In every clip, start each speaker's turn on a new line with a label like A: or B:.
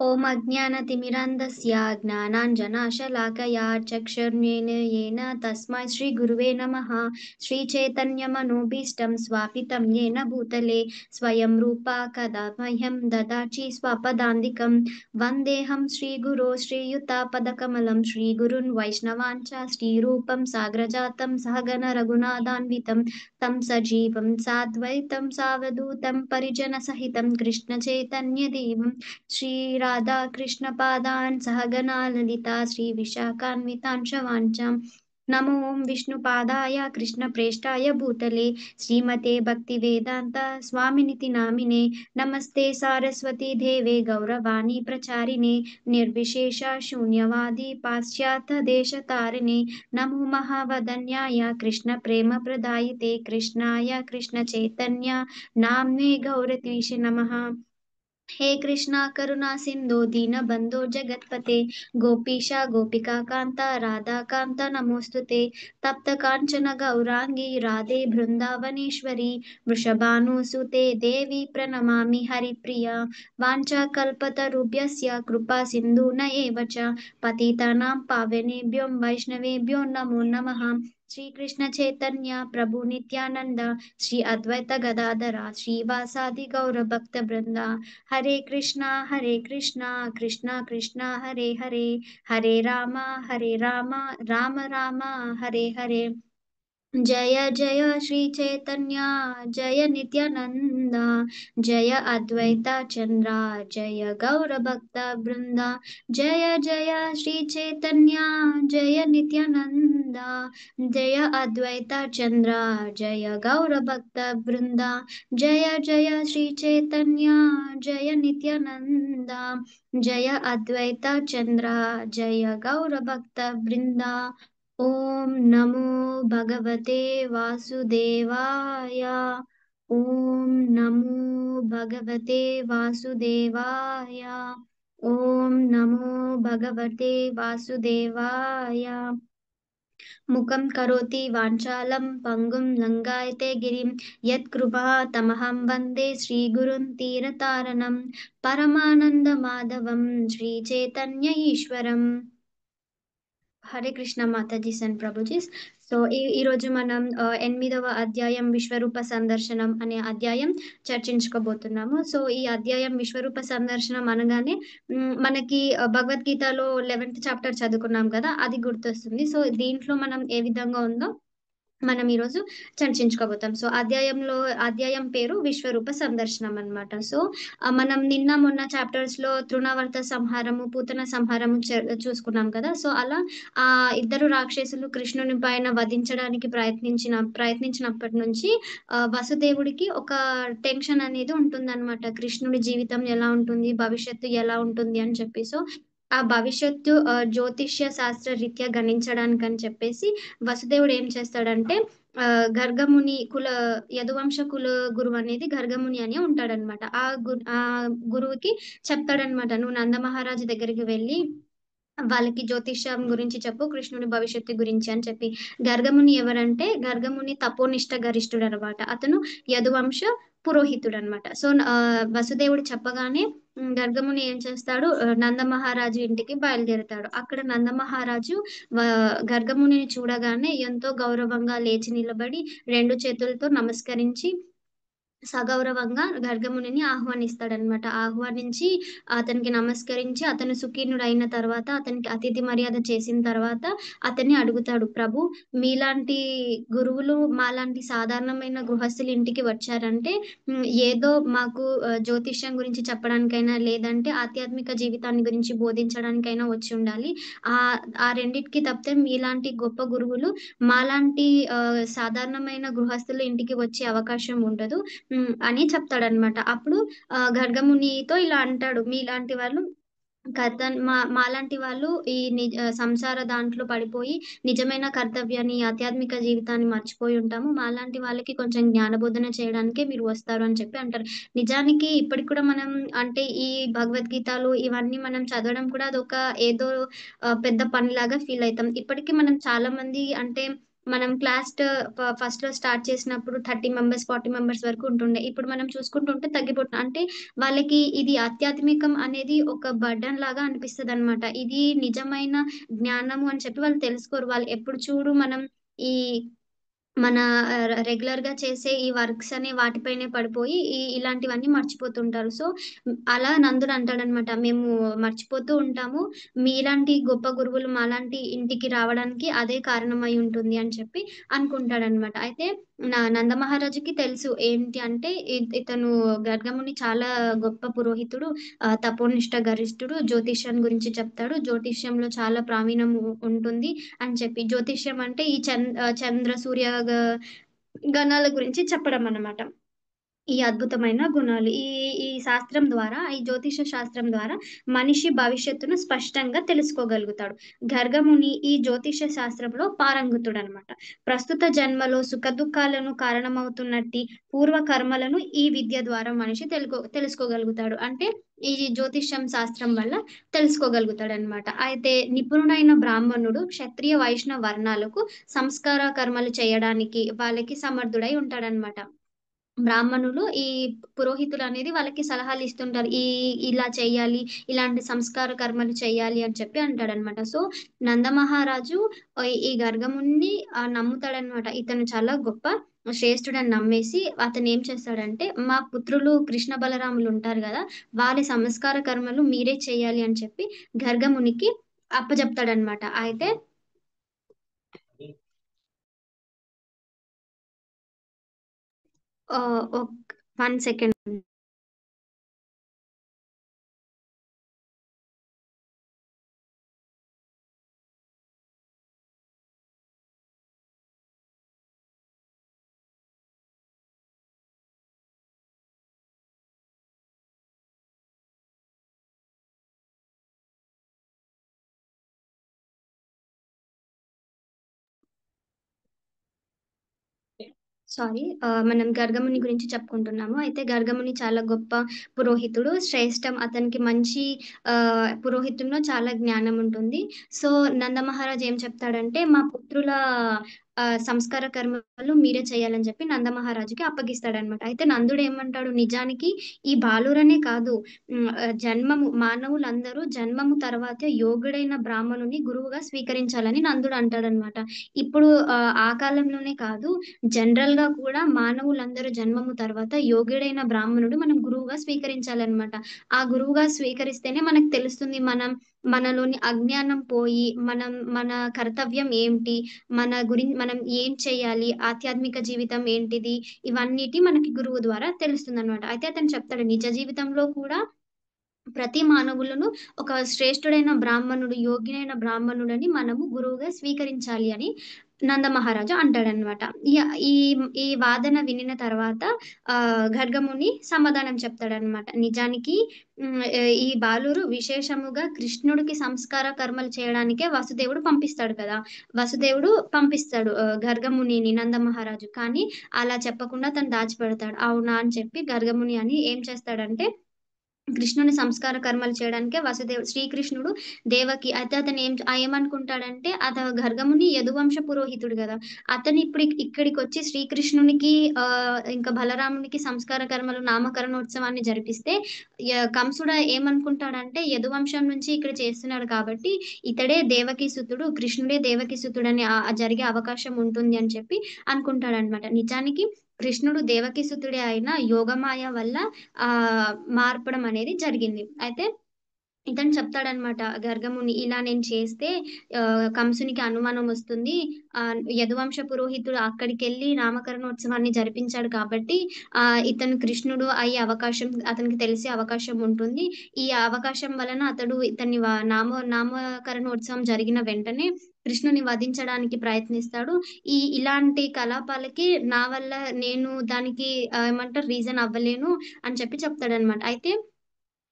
A: ॐ अज्ञानतिमिरान्धस्य ज्ञानाञ्जनशलाकया चक्षुर्मीलितेन तस्मै श्रीगुरुवे नमः। श्रीचैतन्यमनोभीष्टं स्वापितं येन भूतले स्वयं रूपा कदा मह्यं ददाति स्वपदान्तिकं। वन्देऽहं श्रीगुरो श्रीयुतापदकमलं श्रीगुरून् वैष्णवान् च श्रीरूपं साग्रजातं सहगण रघुनाथान्वितं तं सजीवं साद्वैतं सावधूतं परिजनसहितं कृष्णचैतन्यदेवं श्रीराधाकृष्णपादान् सहगणा ललिता श्रीविशाखान्वितांश वाञ्छां नमो विष्णुपादाय कृष्णप्रेष्ठाय भूतले श्रीमते भक्तिवेदान्त स्वामिनिति नामिने नमस्ते सारस्वती देवे गौरवाणी प्रचारिणे निर्विशेष शून्यवादी पाश्चात्य देशतारिणे नमो महावदन्याय कृष्ण प्रेम प्रदायिते कृष्णाय कृष्ण चैतन्य नाम्ने गौरतीश नमः। हे कृष्णा करुणा सिंधु दीनबंधो जगत्पते गोपीशा गोपिका कांता राधा कांता नमोस्तुते तप्त कांचन गौरांगी राधे बृंदावनेश्वरी वृषभानुसुते देवी प्रणमामि हरिप्रिया वाञ्छाकल्पतरुभ्यस्य कृपा सिन्धुन एव च पतितानां पावनेभ्यो वैष्णवेभ्यो नमो नमः। श्री कृष्ण चैतन्य प्रभु नित्यानंद श्री अद्वैत गदाधरा श्रीवासादि गौर भक्त वृंदा हरे कृष्णा कृष्णा कृष्णा हरे हरे हरे राम राम राम हरे हरे। जय जय श्री चैतन्य जय नित्यानंद जय अद्वैता चंद्र जय गौर भक्त वृंदा जय जय श्री चैतन्य जय नित्यानंद जय अद्वैता चंद्र जय गौर भक्त वृंदा जय जय श्री चैतन्य जय नित्यानंद जय अद्वैता चंद्र जय गौर भक्त वृंदा। ॐ नमो भगवते वासुदेवाय। ॐ नमो भगवते वासुदेवाय। ॐ नमो भगवते वासुदेवाय। मुखं करोति वाञ्छालं पङ्गुं लङ्घयते गिरिं यत्कृपातमहं वन्दे श्रीगुरुं तीरतारणं परमानन्दमाधवं श्रीचैतन्य ईश्वरम्। హరే కృష్ణ మాతాజీస్ అండ్ ప్రభుజీస్. సో ఈ రోజు మనం 8వ అధ్యాయం విశ్వరూప సందర్శనం అనే అధ్యాయం చర్చించుకోబోతున్నాము. సో ఈ అధ్యాయం విశ్వరూప సందర్శనం అనగానే మనకి భగవద్గీతలో 11th చాప్టర్ చదువుకున్నాం కదా, అది గుర్తొస్తుంది. సో దీంట్లో మనం ఏ విధంగా ఉందో మనం ఈరోజు చర్చించుకోబోతాం. సో అధ్యాయం పేరు విశ్వరూప సందర్శనం అన్నమాట. సో మనం నిన్న మొన్న చాప్టర్స్ లో తృణవర్త సంహారము పూతన సంహారము చూసుకున్నాం కదా. సో అలా ఆ ఇద్దరు రాక్షసులు కృష్ణుని పైన వధించడానికి ప్రయత్నించినప్పటి నుంచి వసుదేవుడికి ఒక టెన్షన్ అనేది ఉంటుందన్నమాట. కృష్ణుడి జీవితం ఎలా ఉంటుంది, భవిష్యత్తు ఎలా ఉంటుంది అని చెప్పి. సో ఆ భవిష్యత్తు జ్యోతిష్య శాస్త్ర రీత్యా గణించడానికని చెప్పేసి వసుదేవుడు ఏం చేస్తాడంటే గర్గముని యదువంశ కుల గురువు అనేది గర్గముని అని ఉంటాడనమాట. ఆ గురువుకి చెప్తాడనమాట, నువ్వు నందమహారాజు దగ్గరికి వెళ్ళి వాళ్ళకి జ్యోతిష్యం గురించి చెప్పు, కృష్ణుడి భవిష్యత్తు గురించి అని చెప్పి. గర్గముని ఎవరంటే గర్గముని తపోనిష్ట గరిష్ఠుడు అనమాట. అతను యదువంశ పురోహితుడు అనమాట. సో వసుదేవుడు చెప్పగానే గర్గముని ఏం చేస్తాడు, నందమహారాజు ఇంటికి బయలుదేరుతాడు. అక్కడ నందమహారాజు గర్గమునిని చూడగానే ఎంతో గౌరవంగా లేచి నిలబడి 2 చేతులతో నమస్కరించి సగౌరవంగా గర్గమునిని ఆహ్వానిస్తాడనమాట. ఆహ్వానించి అతనికి నమస్కరించి అతను సుఖీనుడైన తర్వాత అతనికి అతిథి మర్యాద చేసిన తర్వాత అతన్ని అడుగుతాడు, ప్రభు మీలాంటి గురువులు మాలాంటి సాధారణమైన గృహస్థుల ఇంటికి వచ్చారంటే ఏదో మాకు జ్యోతిష్యం గురించి చెప్పడానికైనా లేదంటే ఆధ్యాత్మిక జీవితాన్ని గురించి బోధించడానికైనా వచ్చి ఉండాలి. ఆ రెండిటికి తప్పితే మీలాంటి గొప్ప గురువులు మాలాంటి సాధారణమైన గృహస్థుల ఇంటికి వచ్చే అవకాశం ఉండదు అని చెప్తాడనమాట. అప్పుడు గర్గమునితో ఇలా అంటాడు, మీలాంటి వాళ్ళు మాలాంటి వాళ్ళు ఈ సంసార దాంట్లో పడిపోయి నిజమైన కర్తవ్యాన్ని ఆధ్యాత్మిక జీవితాన్ని మర్చిపోయి ఉంటాము. మాలాంటి వాళ్ళకి కొంచెం జ్ఞానబోధన చేయడానికే మీరు వస్తారు అని చెప్పి అంటారు. నిజానికి ఇప్పటికి కూడా మనం అంటే ఈ భగవద్గీతలు ఇవన్నీ మనం చదవడం కూడా అదొక ఏదో పెద్ద పనిలాగా ఫీల్ అవుతాం. ఇప్పటికీ మనం చాలా మంది అంటే మనం క్లాస్ ఫస్ట్ లో స్టార్ట్ చేసినప్పుడు 30 మెంబర్స్ 40 మెంబర్స్ వరకు ఉంటుండే. ఇప్పుడు మనం చూసుకుంటుంటే తగ్గిపోతుంది. అంటే వాళ్ళకి ఇది ఆధ్యాత్మికం అనేది ఒక బర్డన్ లాగా అనిపిస్తుంది అనమాట. ఇది నిజమైన జ్ఞానము అని చెప్పి వాళ్ళు తెలుసుకోరు. వాళ్ళు ఎప్పుడు చూడు మనం ఈ మన రెగ్యులర్ గా చేసే ఈ వర్క్స్ అనే వాటిపైనే పడిపోయి ఇలాంటివన్నీ మర్చిపోతుంటారు. సో అలా నందుడు అంటాడనమాట, మేము మర్చిపోతూ ఉంటాము, మీలాంటి గొప్ప గురువులు మాలాంటి ఇంటికి రావడానికి అదే కారణమై ఉంటుంది అని చెప్పి అనుకుంటాడనమాట. అయితే నందమహారాజుకి తెలుసు ఏంటి అంటే ఇతను గర్గముని చాలా గొప్ప పురోహితుడు, తపోనిష్ట గరిష్ఠుడు, జ్యోతిష్యం గురించి చెప్తాడు, జ్యోతిష్యంలో చాలా ప్రావీణ్యం ఉంటుంది అని చెప్పి. జ్యోతిష్యం అంటే ఈ చంద్ర సూర్య గణాల గురించి చెప్పడం అన్నమాట. ఈ అద్భుతమైన గుణాలు ఈ శాస్త్రం ద్వారా, ఈ జ్యోతిష శాస్త్రం ద్వారా మనిషి భవిష్యత్తును స్పష్టంగా తెలుసుకోగలుగుతాడు. గర్గముని ఈ జ్యోతిష శాస్త్రంలో పారంగతుడు అనమాట. ప్రస్తుత జన్మలో సుఖదుఖాలను కారణమవుతున్నట్టి పూర్వ కర్మలను ఈ విద్య ద్వారా మనిషి తెలుసుకోగలుగుతాడు. అంటే ఈ జ్యోతిష్యం శాస్త్రం వల్ల తెలుసుకోగలుగుతాడు అనమాట. అయితే నిపుణుడైన బ్రాహ్మణుడు క్షత్రియ వైష్ణవ వర్ణాలకు సంస్కార కర్మలు చేయడానికి వాళ్ళకి సమర్థుడై ఉంటాడనమాట. బ్రాహ్మణులు ఈ పురోహితులు అనేది వాళ్ళకి సలహాలు ఇస్తుంటారు. ఇలా చేయాలి, ఇలాంటి సంస్కార కర్మలు చేయాలి అని చెప్పి అంటాడనమాట. సో నందమహారాజు ఈ గర్గముని నమ్ముతాడనమాట. ఇతను చాలా గొప్ప శ్రేష్ఠుడని నమ్మేసి అతను ఏం చేస్తాడంటే, మా పుత్రులు కృష్ణ బలరాములు ఉంటారు కదా, వాళ్ళ సంస్కార కర్మలు మీరే చేయాలి అని చెప్పి గర్గమునికి అప్పచెప్తాడనమాట. అయితే ఒక 1 సెకండ్. సారీ. మనం గర్గముని గురించి చెప్పుకుంటున్నాము. అయితే గర్గముని చాలా గొప్ప పురోహితుడు, శ్రేష్టం. అతనికి మంచి పురోహితుల్లో చాలా జ్ఞానం ఉంటుంది. సో నందమహారాజు ఏం చెప్తాడంటే, మా పుత్రుల సంస్కార కర్మలు మీరే చేయాలని చెప్పి నందమహారాజుకి అప్పగిస్తాడనమాట. అయితే నందుడు ఏమంటాడు, నిజానికి ఈ బాలురనే కాదు, మానవులందరూ జన్మము తర్వాత యోగుడైన బ్రాహ్మణుని గురువుగా స్వీకరించాలని నందుడు అంటాడనమాట. ఇప్పుడు ఆ కాలంలోనే కాదు, జనరల్ గా కూడా మానవులందరూ జన్మము తర్వాత యోగ్యుడైన బ్రాహ్మణుడు మనం గురువుగా స్వీకరించాలన్నమాట. ఆ గురువుగా స్వీకరిస్తేనే మనకు తెలుస్తుంది మనలోని అజ్ఞానం పోయి మన కర్తవ్యం ఏంటి, మనం ఏం చేయాలి, ఆధ్యాత్మిక జీవితం ఏంటిది, ఇవన్నిటి మనకి గురువు ద్వారా తెలుస్తుంది అనమాట. అయితే అతను చెప్తాడు, నిజ జీవితంలో కూడా ప్రతి మానవులను ఒక శ్రేష్ఠుడైన బ్రాహ్మణుడు, యోగ్యుడైన బ్రాహ్మణుడని మనము గురువుగా స్వీకరించాలి అని నందమహారాజు అంటాడనమాట. ఈ ఈ ఈ వాదన వినిన తర్వాత ఖడ్గముని సమాధానం చెప్తాడనమాట. నిజానికి ఈ బాలురు విశేషముగా కృష్ణుడికి సంస్కార కర్మలు చేయడానికే వసుదేవుడు పంపిస్తాడు కదా. వసుదేవుడు పంపిస్తాడు గర్గమునిని నందమహారాజు. కానీ అలా చెప్పకుండా తను దాచిపెడతాడు. అవునా అని చెప్పి గర్గముని అని ఏం చేస్తాడంటే, కృష్ణుని సంస్కార కర్మలు చేయడానికే శ్రీకృష్ణుడు దేవకి. అయితే అతను ఏమనుకుంటాడంటే, గర్గముని యదువంశ పురోహితుడు కదా, అతను ఇప్పుడు ఇక్కడికి వచ్చి శ్రీకృష్ణునికి ఇంకా బలరామునికి సంస్కార కర్మలు నామకరణోత్సవాన్ని జరిపిస్తే కంసుడు ఏమనుకుంటాడంటే, యదువంశం నుంచి ఇక్కడ చేస్తున్నాడు కాబట్టి ఇతడే దేవకి సుతుడు, కృష్ణుడే దేవకి సుతుడు అని జరిగే అవకాశం ఉంటుంది అని చెప్పి అనుకుంటాడనమాట. నిజానికి కృష్ణుడు దేవకీసుతుడే అయిన యోగమాయ వల్ల ఆ మార్పడం అనేది జరిగింది. అయితే ఇతను చెప్తాడనమాట గర్గముని, ఇలా నేను చేస్తే కంసునికి అనుమానం వస్తుంది, యదువంశ పురోహితుడు అక్కడికి వెళ్ళి నామకరణోత్సవాన్ని జరిపించాడు కాబట్టి ఇతను కృష్ణుడు అయ్యే అవకాశం అతనికి తెలిసే అవకాశం ఉంటుంది. ఈ అవకాశం వలన అతడు ఇతన్ని నామకరణోత్సవం జరిగిన వెంటనే కృష్ణుని వధించడానికి ప్రయత్నిస్తాడు. ఇలాంటి కలాపాలకి నా వల్ల నేను దానికి ఏమంటారు రీజన్ అవ్వలేను అని చెప్పి చెప్తాడనమాట. అయితే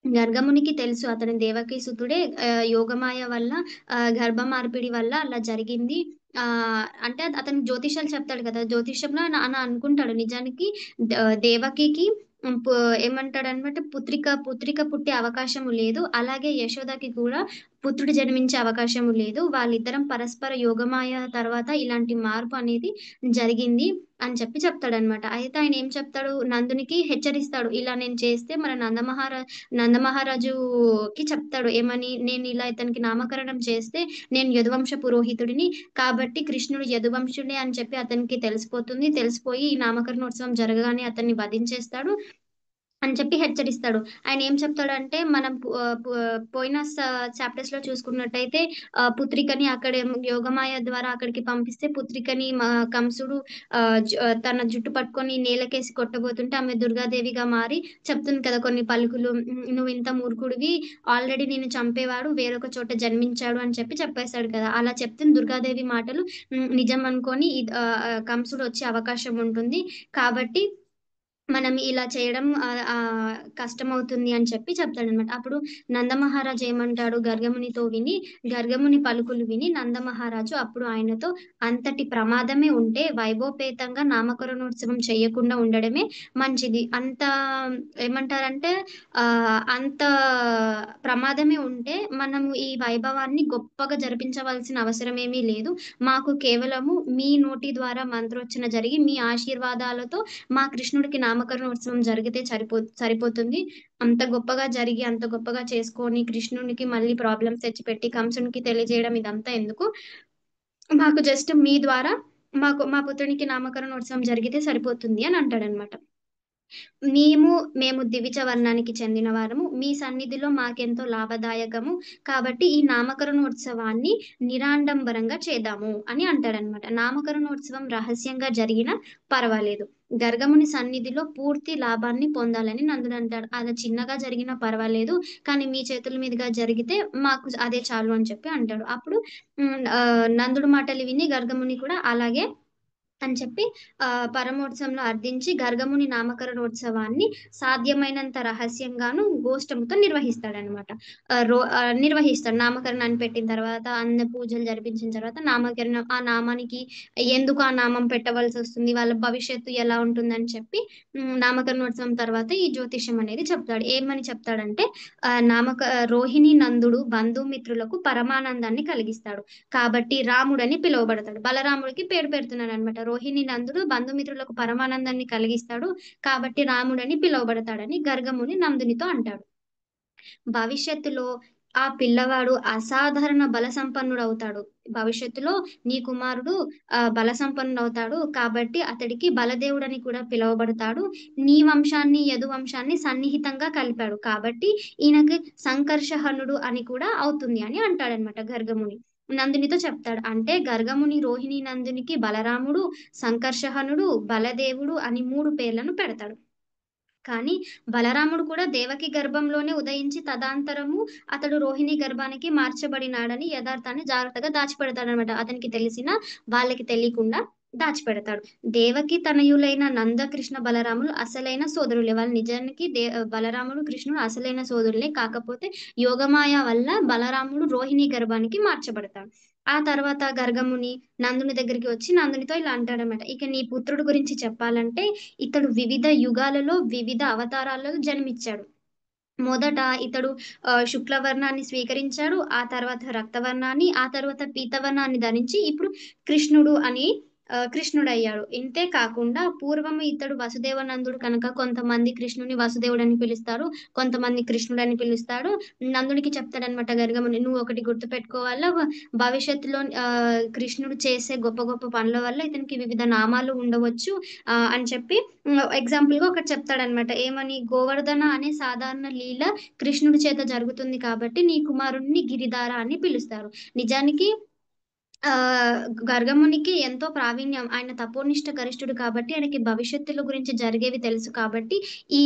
A: గర్గమునికి తెలుసు అతని దేవకీ సుతుడే, యోగమాయ వల్ల గర్భ మార్పిడి వల్ల అలా జరిగింది. అంటే అతను జ్యోతిష్యాలు చెప్తాడు కదా, జ్యోతిష్యంలో ఆయన అనుకుంటాడు నిజానికి దేవకికి ఏమంటాడు అనమాట, పుత్రిక పుట్టే అవకాశం లేదు, అలాగే యశోదకి కూడా పుత్రుడు జన్మించే అవకాశము లేదు. వాళ్ళిద్దరం పరస్పర యోగమాయ తర్వాత ఇలాంటి మార్పు అనేది జరిగింది అని చెప్పి చెప్తాడనమాట. అయితే ఆయన ఏం చెప్తాడు, నందునికి హెచ్చరిస్తాడు. ఇలా నేను చేస్తే మన నందమహారాజుకి చెప్తాడు. ఏమని, నేను ఇలా ఇతనికి నామకరణం చేస్తే నేను యదువంశ పురోహితుడిని. కాబట్టి కృష్ణుడు యదువంశుడే అని చెప్పి అతనికి తెలిసిపోతుంది. తెలిసిపోయి ఈ నామకరణోత్సవం జరగగానే అతన్ని వధించేస్తాడు అని చెప్పి హెచ్చరిస్తాడు. ఆయన ఏం చెప్తాడంటే, మనం పోయిన చాప్టర్స్‌లో చూసుకున్నట్టయితే పుత్రికని అక్కడే యోగమాయ ద్వారా అక్కడికి పంపిస్తే పుత్రికని కంసుడు తన జుట్టు పట్టుకొని నేలకేసి కొట్టబోతుంటే ఆమె దుర్గాదేవిగా మారి చెప్తుంది కదా కొన్ని పలుకులు. "నువ్వింత మూర్ఖుడివి. ఆల్రెడీ నిన్ను చంపేవాడు వేరొక చోట జన్మించాడు" అని చెప్పి చెప్పేస్తాడు కదా! అలా చెప్తున్న దుర్గాదేవి మాటలు నిజం అనుకోని కంసుడు వచ్చే అవకాశం ఉంటుంది. కాబట్టి మనం ఇలా చేయడం కష్టమవుతుంది అని చెప్పి చెప్తాడనమాట. అప్పుడు నందమహారాజు ఏమంటాడు, గర్గమునితో విని, గర్గముని పలుకులు విని నందమహారాజు అప్పుడు ఆయనతో, అంతటి ప్రమాదమే ఉంటే వైభవపేతంగా నామకరణోత్సవం చేయకుండా ఉండడమే మంచిది. అంత ఏమంటారంటే అంత ప్రమాదమే ఉంటే మనము ఈ వైభవాన్ని గొప్పగా జరిపించవలసిన అవసరమేమీ లేదు. మాకు కేవలము మీ నోటి ద్వారా మంత్రోచ్చరణ జరిగి మీ ఆశీర్వాదాలతో మా కృష్ణుడికి నామకరణోత్సవం జరిగితే సరిపోతుంది. అంత గొప్పగా జరిగి, అంత గొప్పగా చేసుకొని, కృష్ణునికి మళ్ళీ ప్రాబ్లమ్స్ తెచ్చిపెట్టి, కంసునికి తెలియజేయడం ఇదంతా ఎందుకు? మాకు జస్ట్ మీ ద్వారా మా పుత్రునికి నామకరణోత్సవం జరిగితే సరిపోతుంది అని అంటాడనమాట. మేము దివిజ వర్ణానికి చెందిన వారము. మీ సన్నిధిలో మాకెంతో లాభదాయకము. కాబట్టి ఈ నామకరణోత్సవాన్ని నిరాడంబరంగా చేద్దాము అని అంటాడనమాట. నామకరణోత్సవం రహస్యంగా జరిగినా పర్వాలేదు. గర్గముని సన్నిధిలో పూర్తి లాభాన్ని పొందాలని నందుడు అంటాడు. అది చిన్నగా జరిగినా పర్వాలేదు. కానీ మీ చేతుల మీదుగా జరిగితే మాకు అదే చాలు అని చెప్పి అంటాడు. అప్పుడు నందుడు మాటలు విని గర్గముని కూడా అలాగే అని చెప్పి పరమోత్సవంలో అర్థించి గర్గముని నామకరణోత్సవాన్ని సాధ్యమైనంత రహస్యంగాను గోష్టముతో నిర్వహిస్తాడనమాట. నిర్వహిస్తాడు. నామకరణాన్ని పెట్టిన తర్వాత అన్న పూజలు జరిపించిన తర్వాత నామకరణం, ఆ నామానికి ఎందుకు ఆ నామం పెట్టవలసొస్తుంది, వాళ్ళ భవిష్యత్తు ఎలా ఉంటుందని చెప్పి నామకరణోత్సవం తర్వాత ఈ జ్యోతిష్యం అనేది చెప్తాడు. ఏమని చెప్తాడంటే రోహిణి నందుడు బంధుమిత్రులకు పరమానందాన్ని కలిగిస్తాడు. కాబట్టి రాముడని పిలువబడతాడు. బలరాముడికి పేరు పెడుతున్నాడనమాట. రోహిణి నందుడు బంధుమిత్రులకు పరమానందాన్ని కలిగిస్తాడు. కాబట్టి రాముడని పిలువబడతాడని గర్గముని నందునితో అంటాడు. భవిష్యత్తులో ఆ పిల్లవాడు అసాధారణ బల సంపన్నుడవుతాడు. భవిష్యత్తులో నీ కుమారుడు బల సంపన్నుడవుతాడు. కాబట్టి అతడికి బలదేవుడని కూడా పిలువబడతాడు. నీ వంశాన్ని, యదు వంశాన్ని సన్నిహితంగా కలిపాడు. కాబట్టి ఈయనకి సంకర్షహనుడు అని కూడా అవుతుంది అని అంటాడనమాట గర్గముని. నందునితో చెప్తాడు. అంటే గర్గముని రోహిణి నందునికి బలరాముడు, సంకర్షహనుడు, బలదేవుడు అని 3 పేర్లను పెడతాడు. కానీ బలరాముడు కూడా దేవకి గర్భంలోనే ఉదయించి తదాంతరము అతడు రోహిణి గర్భానికి మార్చబడినాడని యథార్థాన్ని జాగ్రత్తగా దాచిపెడతాడనమాట. అతనికి తెలిసినా వాళ్ళకి తెలియకుండా దాచిపెడతాడు. దేవకి తనయులైన నంద, కృష్ణ, బలరాములు అసలైన సోదరులే. వాళ్ళు నిజానికి బలరాముడు, కృష్ణుడు అసలైన సోదరులే. కాకపోతే యోగమాయ వల్ల బలరాముడు రోహిణి గర్భానికి మార్చబడతాడు. ఆ తర్వాత గర్గముని నందుని దగ్గరికి వచ్చి నందునితో ఇలా అంటాడనమాట. ఇక నీ పుత్రుడు గురించి చెప్పాలంటే ఇతడు వివిధ యుగాలలో వివిధ అవతారాలలో జన్మించాడు. మొదట ఇతడు శుక్లవర్ణాన్ని స్వీకరించాడు. ఆ తర్వాత రక్తవర్ణాన్ని, ఆ తర్వాత పీతవర్ణాన్ని ధరించి ఇప్పుడు కృష్ణుడు అని కృష్ణుడయ్యాడు. ఇంతే కాకుండా పూర్వము ఇతడు వసుదేవనందుడు కనుక కొంతమంది కృష్ణుని వసుదేవుడని పిలుస్తారు. కొంతమంది కృష్ణుడని పిలుస్తాడు. నందునికి చెప్తాడనమాట గర్గముని, నువ్వు ఒకటి గుర్తుపెట్టుకోవాలా, భవిష్యత్తులో కృష్ణుడు చేసే గొప్ప గొప్ప పనుల వల్ల ఇతనికి వివిధ నామాలు ఉండవచ్చు అని చెప్పి ఎగ్జాంపుల్‌గా ఒకటి చెప్తాడనమాట. ఏమని, గోవర్ధన అనే సాధారణ లీల కృష్ణుడి చేత జరుగుతుంది కాబట్టి నీ కుమారుడిని గిరిధార అని పిలుస్తారు. నిజానికి గర్గమునికి ఎంతో ప్రావీణ్యం. ఆయన తపోనిష్ట గరిష్ఠుడు కాబట్టి ఆయనకి భవిష్యత్తుల గురించి జరిగేవి తెలుసు కాబట్టి ఈ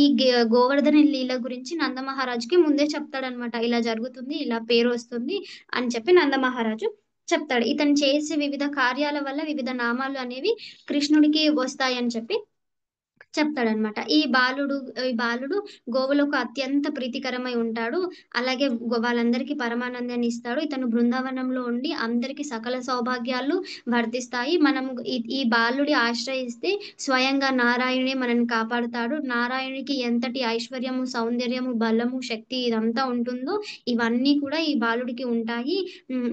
A: గోవర్ధన లీల గురించి నందమహారాజుకి ముందే చెప్తాడనమాట. ఇలా జరుగుతుంది, ఇలా పేరు వస్తుంది అని చెప్పి నందమహారాజు చెప్తాడు. ఇతను చేసే వివిధ కార్యాల వల్ల వివిధ నామాలు అనేవి కృష్ణుడికి వస్తాయని చెప్పి చెప్తాడనమాట. ఈ బాలుడు గోవులకు అత్యంత ప్రీతికరమై ఉంటాడు. అలాగే వాళ్ళందరికీ పరమానందాన్ని ఇస్తాడు. ఇతను బృందావనంలో ఉండి అందరికీ సకల సౌభాగ్యాలు వర్ధిస్తాయి. మనం ఈ బాలుడి ఆశ్రయిస్తే స్వయంగా నారాయణుడే మనల్ని కాపాడుతాడు. నారాయణుడికి ఎంతటి ఐశ్వర్యము, సౌందర్యము, బలము, శక్తి ఇదంతా ఉంటుందో ఇవన్నీ కూడా ఈ బాలుడికి ఉంటాయి.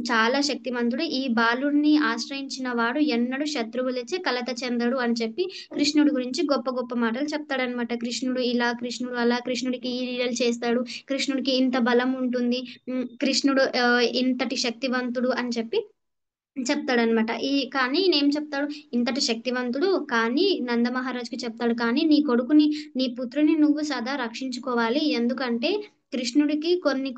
A: చాలా శక్తిమంతుడు. ఈ బాలుడిని ఆశ్రయించిన వాడు ఎన్నడూ శత్రువులచే కలత చెందడు అని చెప్పి కృష్ణుడి గురించి గొప్ప గొప్ప మాటలు చెప్తాడనమాట. కృష్ణుడు ఇలా, కృష్ణుడు అలా, కృష్ణుడికి ఈ లీలలు చేస్తాడు, కృష్ణుడికి ఇంత బలం ఉంటుంది, కృష్ణుడు ఇంతటి శక్తివంతుడు అని చెప్పి చెప్తాడనమాట. కానీ ఈయనేం చెప్తాడు, ఇంతటి శక్తివంతుడు కానీ నందమహారాజుకి చెప్తాడు, కానీ నీ పుత్రుని నువ్వు సదా రక్షించుకోవాలి. ఎందుకంటే కృష్ణుడికి కొన్ని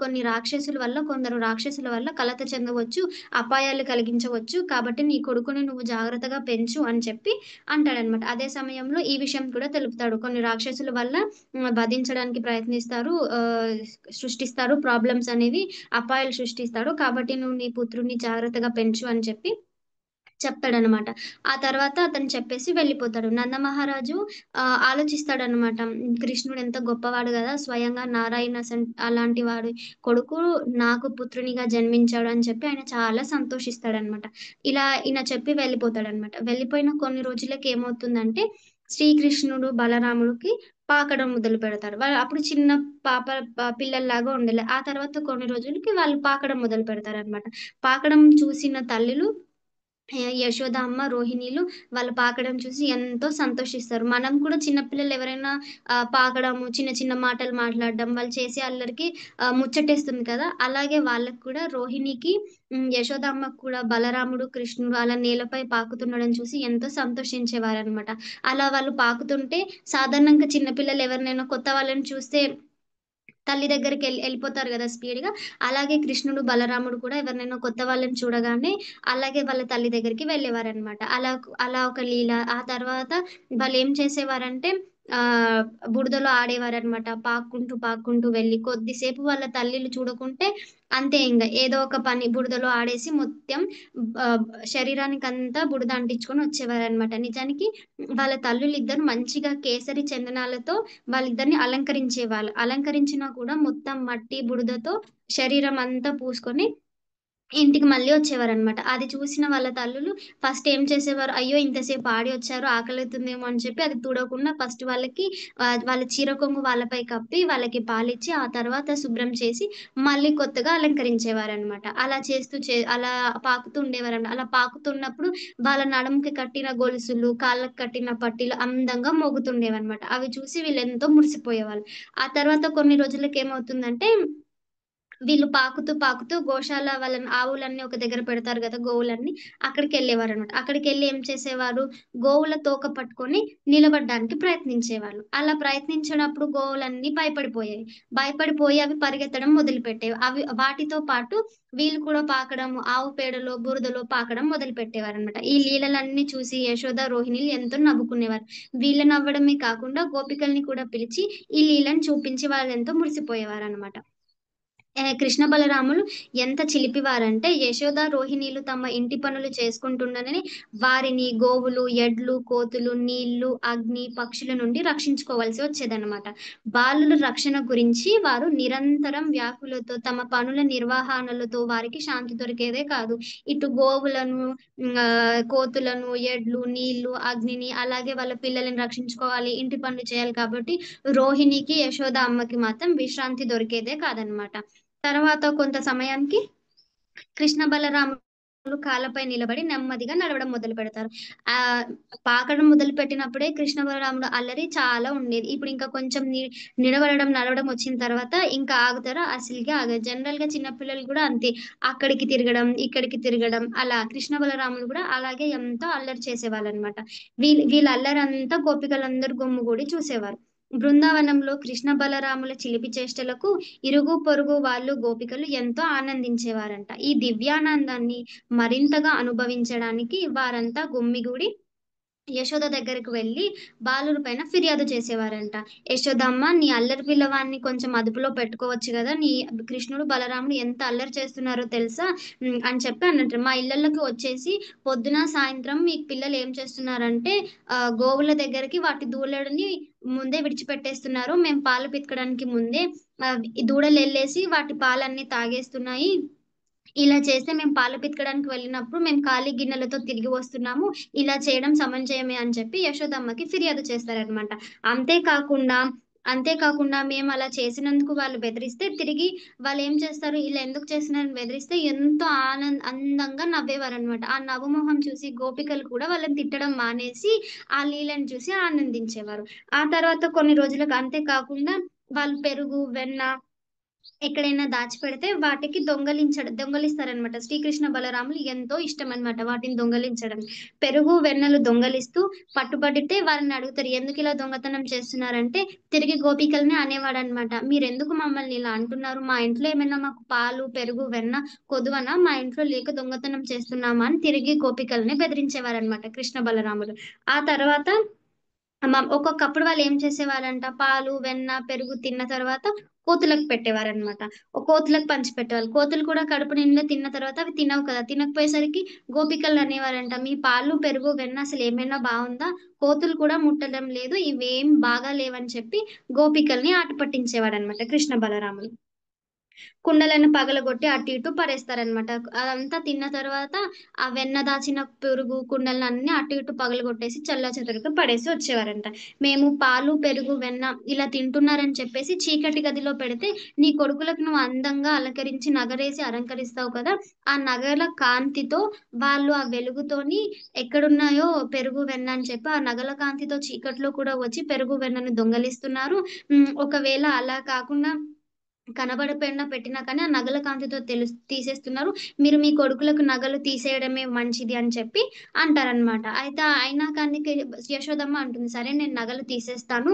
A: కొందరు రాక్షసుల వల్ల కలత చెందవచ్చు, అపాయాలు కలిగించవచ్చు. కాబట్టి నీ కొడుకుని నువ్వు జాగ్రత్తగా పెంచు అని చెప్పి అంటాడనమాట. అదే సమయంలో ఈ విషయం కూడా తెలుపుతాడు. కొన్ని రాక్షసుల వల్ల వధించడానికి ప్రయత్నిస్తారు, సృష్టిస్తారు ప్రాబ్లమ్స్ అనేవి, అపాయాలు సృష్టిస్తాడు. కాబట్టి నువ్వు నీ పుత్రుడిని జాగ్రత్తగా పెంచు అని చెప్పి చెప్తాడనమాట. ఆ తర్వాత అతను చెప్పేసి వెళ్ళిపోతాడు. నందమహారాజు ఆలోచిస్తాడనమాట. కృష్ణుడు ఎంత గొప్పవాడు గదా! స్వయంగా నారాయణ అలాంటి వాడి కొడుకు నాకు పుత్రునిగా జన్మించాడు అని చెప్పి ఆయన చాలా సంతోషిస్తాడనమాట. ఇలా ఈయన చెప్పి వెళ్ళిపోతాడనమాట. వెళ్ళిపోయిన కొన్ని రోజులకి ఏమవుతుందంటే శ్రీకృష్ణుడు, బలరాముడికి పాకడం మొదలుపెడతారు. వాళ్ళు అప్పుడు చిన్న పిల్లల్లాగా ఉండాలి. ఆ తర్వాత కొన్ని రోజులకి వాళ్ళు పాకడం మొదలు పెడతారనమాట. పాకడం చూసిన తల్లులు యశోదమ్మ, రోహిణీలు వాళ్ళు పాకడం చూసి ఎంతో సంతోషిస్తారు. మనం కూడా చిన్న పిల్లలు ఎవరైనా పాకడము, చిన్న చిన్న మాటలు మాట్లాడడం, వాళ్ళు చేసే అల్లరికి ముచ్చటేస్తుంది కదా! అలాగే వాళ్ళకి కూడా రోహిణికి, యశోదమ్మకి కూడా బలరాముడు, కృష్ణుడు అలా నేలపై పాకుతుండడం చూసి ఎంతో సంతోషించేవారనమాట. అలా వాళ్ళు పాకుతుంటే సాధారణంగా చిన్న పిల్లలు ఎవరినైనా కొత్త వాళ్ళని చూస్తే తల్లి ఎళ్ళిపోతారు గదా స్పీడ్‌గా. అలాగే కృష్ణుడు, బలరాముడు కూడా ఎవరినైనా కొత్త వాళ్ళని చూడగానే అలాగే వాళ్ళ తల్లి దగ్గరికి వెళ్ళేవారనమాట. అలా ఒక లీల. ఆ తర్వాత వాళ్ళేం చేసేవారంటే ఆహ్, బురదలో ఆడేవారనమాట. పాక్కుంటూ వెళ్లి కొద్దిసేపు వాళ్ళ తల్లిలు చూడకుంటే అంతే ఇంగ. ఏదో ఒక పని బురదలో ఆడేసి మొత్తం ఆహ్, శరీరానికంతా బురద అంటించుకొని వచ్చేవారనమాట. నిజానికి వాళ్ళ తల్లులిద్దరూ మంచిగా కేసరి చందనాలతో వాళ్ళిద్దరిని అలంకరించేవాళ్ళు. అలంకరించినా కూడా మొత్తం మట్టి, బురదతో శరీరం అంతా పూసుకొని ఇంటికి మళ్ళీ వచ్చేవారనమాట. అది చూసిన వాళ్ళ తల్లులు ఫస్ట్ ఏం చేసేవారు, అయ్యో! ఇంతసేపు ఆడి వచ్చారు, ఆకలైతుందేమో అని చెప్పి అది తుడవకుండా ఫస్ట్ వాళ్ళకి వాళ్ళ చీర కొంగు వాళ్ళపై కప్పి, వాళ్ళకి పాలిచ్చి, ఆ తర్వాత శుభ్రం చేసి, మళ్ళీ కొత్తగా అలంకరించేవారనమాట. అలా పాకుతూ ఉండేవారనమాట. అలా పాకుతున్నప్పుడు వాళ్ళ నడుముకి కట్టిన గొలుసులు, కాళ్ళకి కట్టిన పట్టీలు అందంగా మోగుతుండేవనమాట. అవి చూసి వీళ్ళెంతో మురిసిపోయేవాళ్ళు. ఆ తర్వాత కొన్ని రోజులకేమవుతుందంటే వీళ్ళు పాకుతూ గోశాల వాళ్ళని ఆవులన్నీ ఒక దగ్గర పెడతారు గదా! గోవులన్నీ. అక్కడికెళ్ళేవారనమాట. అక్కడికెళ్ళి ఏం చేసేవారు, గోవుల తోక పట్టుకొని నిలబడ్డానికి ప్రయత్నించేవాళ్ళు. అలా ప్రయత్నించినప్పుడు గోవులన్నీ భయపడిపోయాయి. భయపడిపోయి అవి పరిగెత్తడం మొదలుపెట్టేవి. వాటితో పాటు వీళ్ళు కూడా పాకడం, ఆవు పేడలో, బురదలో పాకడం మొదలుపెట్టేవారనమాట. ఈ లీలలన్నీ చూసి యశోద, రోహిణిలు ఎంతో నవ్వుకునేవారు. వీళ్ళు నవ్వడమే కాకుండా గోపికల్ని కూడా పిలిచి ఈ లీలను చూపించి వాళ్ళెంతో మురిసిపోయేవారనమాట. కృష్ణ బలరాములు ఎంత చిలిపివారంటే, యశోద, రోహిణీలు తమ ఇంటి పనులు చేసుకుంటుండగానే వారిని గోవులు, ఎడ్లు, కోతులు, నీళ్లు, అగ్ని, పక్షుల నుండి రక్షించుకోవాల్సి వచ్చేదన్నమాట. బాలుల రక్షణ గురించి వారు నిరంతరం వ్యాకులతో తమ పనుల నిర్వహణలతో వారికి శాంతి దొరికేదే కాదు. ఇటు గోవులను, కోతులను, ఎడ్లు, నీళ్లు, అగ్నిని అలాగే వాళ్ళ పిల్లలని రక్షించుకోవాలి, ఇంటి పనులు చేయాలి కాబట్టి రోహిణికి, యశోద అమ్మకి మాత్రం విశ్రాంతి దొరికేదే కాదనమాట. తర్వాత కొంత సమయానికి కృష్ణ బలరాములు కాళ్ళపై నిలబడి నెమ్మదిగా నడవడం మొదలుపెడతారు. పాకడం మొదలుపెట్టినప్పుడే కృష్ణ బలరాముల అల్లరి చాలా ఉండేది. ఇప్పుడు ఇంకా కొంచెం నడవడం వచ్చిన తర్వాత ఇంకా ఆగుతారా? అసలుకే ఆగరు. జనరల్‌గా చిన్న పిల్లలు కూడా అంతే. అక్కడికి తిరగడం, ఇక్కడికి తిరగడం అలా కృష్ణ బలరాములు కూడా అలాగే ఎంతో అల్లరి చేసేవాళ్ళనమాట. వీళ్ళ అల్లరంతా గోపికలందరూ గుమ్మిగూడి చూసేవారు. బృందావనంలో కృష్ణ బలరాముల చిలిపి చేష్టలకు ఇరుగు పొరుగు వాళ్ళు గోపికలు ఎంతో ఆనందించేవారంట. ఈ దివ్యానందాన్ని మరింతగా అనుభవించడానికి వారంతా గుమ్మిగూడి యశోద దగ్గరికి వెళ్ళి బాలుని పైన ఫిర్యాదు చేసేవారంట. యశోదమ్మ, నీ అల్లరి పిల్లవాడిని కొంచెం అదుపులో పెట్టుకోవచ్చు కదా, నీ కృష్ణుడు బలరాముడు ఎంత అల్లరి చేస్తున్నారో తెలుసా, అని చెప్పి అన్నట్టు. మా ఇళ్ళకి వచ్చేసి పొద్దున సాయంత్రం మీ పిల్లలు ఏం చేస్తున్నారంటే గోవుల దగ్గరికి వాటి దూడలని ముందే విడిచిపెట్టేస్తున్నారు. మేము పాలు పితకడానికి ముందే ఈ దూడలు వెళ్ళేసి వాటి పాలన్నీ తాగేస్తున్నాయి. ఇలా చేస్తే మేము పాలు పితకడానికి వెళ్ళినప్పుడు మేము ఖాళీ గిన్నెలతో తిరిగి వస్తున్నాము. ఇలా చేయడం సమంజయమే అని చెప్పి యశోదమ్మకి ఫిర్యాదు చేస్తారనమాట. అంతేకాకుండా మేము అలా చేసినందుకు వాళ్ళు బెదిరిస్తే తిరిగి వాళ్ళు ఏం చేస్తారు, ఇలా ఎందుకు చేస్తున్నారని బెదిరిస్తే ఎంతో అందంగా నవ్వేవారనమాట. ఆ నవ్వు మొహం చూసి గోపికలు కూడా వాళ్ళని తిట్టడం మానేసి ఆ లీలను చూసి ఆనందించేవారు. ఆ తర్వాత కొన్ని రోజులకు అంతేకాకుండా వాళ్ళు పెరుగు, వెన్న ఎక్కడైనా దాచిపెడితే వాటికి దొంగలిస్తారనమాట. శ్రీకృష్ణ బలరాములు ఎంతో ఇష్టం అనమాట వాటిని దొంగలించడం. పెరుగు, వెన్నలు దొంగలిస్తూ పట్టుబడితే వాళ్ళని అడుగుతారు, ఎందుకు ఇలా దొంగతనం చేస్తున్నారంటే తిరిగి గోపికల్ని అనేవాడనమాట. మీరెందుకు మమ్మల్ని ఇలా అంటున్నారు? మా ఇంట్లో ఏమైనా మాకు పాలు, పెరుగు, వెన్న కొదువనా? మా ఇంట్లో లేక దొంగతనం చేస్తున్నామా అని తిరిగి గోపికల్ని బెదిరించేవారనమాట కృష్ణ బలరాములు. ఆ తర్వాత ఒక్కొక్కప్పుడు వాళ్ళు ఏం చేసేవారంట, పాలు, వెన్న, పెరుగు తిన్న తర్వాత కోతులకు పెట్టేవారనమాట. కోతులకు పంచిపెట్టేవాళ్ళు. కోతులు కూడా కడుపు నిండా తిన్న తర్వాత అవి తినవు కదా, తినకపోయేసరికి గోపికలు అనేవారంట, మీ పాలు, పెరుగు, వెన్న అసలు ఏమైనా బాగుందా, కోతులు కూడా ముట్టడం లేదు, ఇవేం బాగా లేవని చెప్పి గోపికల్ని ఆట పట్టించేవాడనమాట కృష్ణ బలరాములు. కుండలను పగలగొట్టి అటు ఇటు పడేస్తారనమాట. అదంతా తిన్న తర్వాత ఆ వెన్న దాచిన పురుగు కుండలను అన్ని అటు ఇటు పగలగొట్టేసి చెల్లాచెదరుగా పడేసి వచ్చేవారంట. మేము పాలు, పెరుగు, వెన్న ఇలా తింటున్నారని చెప్పేసి చీకటి గదిలో పెడితే నీ కొడుకులకు నువ్వు అందంగా అలంకరించి నగరేసి అలంకరిస్తావు కదా, ఆ నగల కాంతితో వాళ్ళు ఆ వెలుగుతోని ఎక్కడున్నాయో పెరుగు, వెన్న అని చెప్పి ఆ నగల కాంతితో చీకట్లో కూడా వచ్చి పెరుగు, వెన్నను దొంగలిస్తున్నారు. ఒకవేళ అలా కాకుండా కనబడకుండా పెట్టినా కానీ ఆ నగల కాంతితో తీసేస్తున్నారు. మీరు మీ కొడుకులకు నగలు తీసేయడమే మంచిది అని చెప్పి అంటారనమాట. అయితే అయినా కానీ యశోదమ్మ అంటుంది, సరే నేను నగలు తీసేస్తాను.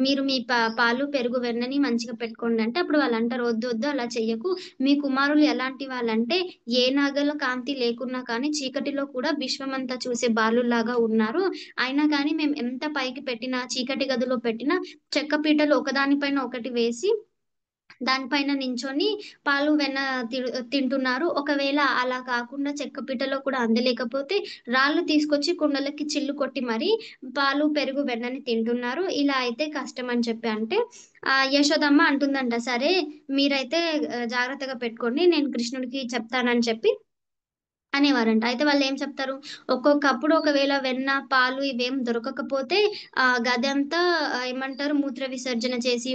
A: మీరు మీ పాలు, పెరుగు, వెన్నని మంచిగా పెట్టుకోండి అంటే అప్పుడు వాళ్ళు అంటారు, వద్దు వద్దు అలా చెయ్యకు. మీ కుమారులు ఎలాంటి వాళ్ళంటే ఏ నగల కాంతి లేకున్నా కానీ చీకటిలో కూడా విశ్వమంతా చూసే బాలుల్లాగా ఉన్నారు. అయినా కానీ మేము ఎంత పైకి పెట్టినా చీకటి గదిలో పెట్టినా చెక్క పీటలు ఒకదానిపైన ఒకటి వేసి దానిపైన నించొని పాలు, వెన్న తింటున్నారు. ఒకవేళ అలా కాకుండా చెక్క పీటలో కూడా అందలేకపోతే రాళ్ళు తీసుకొచ్చి కుండలకి చిల్లు కొట్టి మరీ పాలు, పెరుగు, వెన్నని తింటున్నారు. ఇలా అయితే కష్టం అని చెప్పి అంటే యశోదమ్మ అంటుందంట, సరే మీరైతే జాగ్రత్తగా పెట్టుకోండి, నేను కృష్ణుడికి చెప్తానని చెప్పి అనేవారంట. అయితే వాళ్ళేం చెప్తారు, ఒక్కొక్కప్పుడు ఒకవేళ వెన్న, పాలు ఇవేం దొరకకపోతే గదంతా ఏమంటారు మూత్ర విసర్జన చేసి,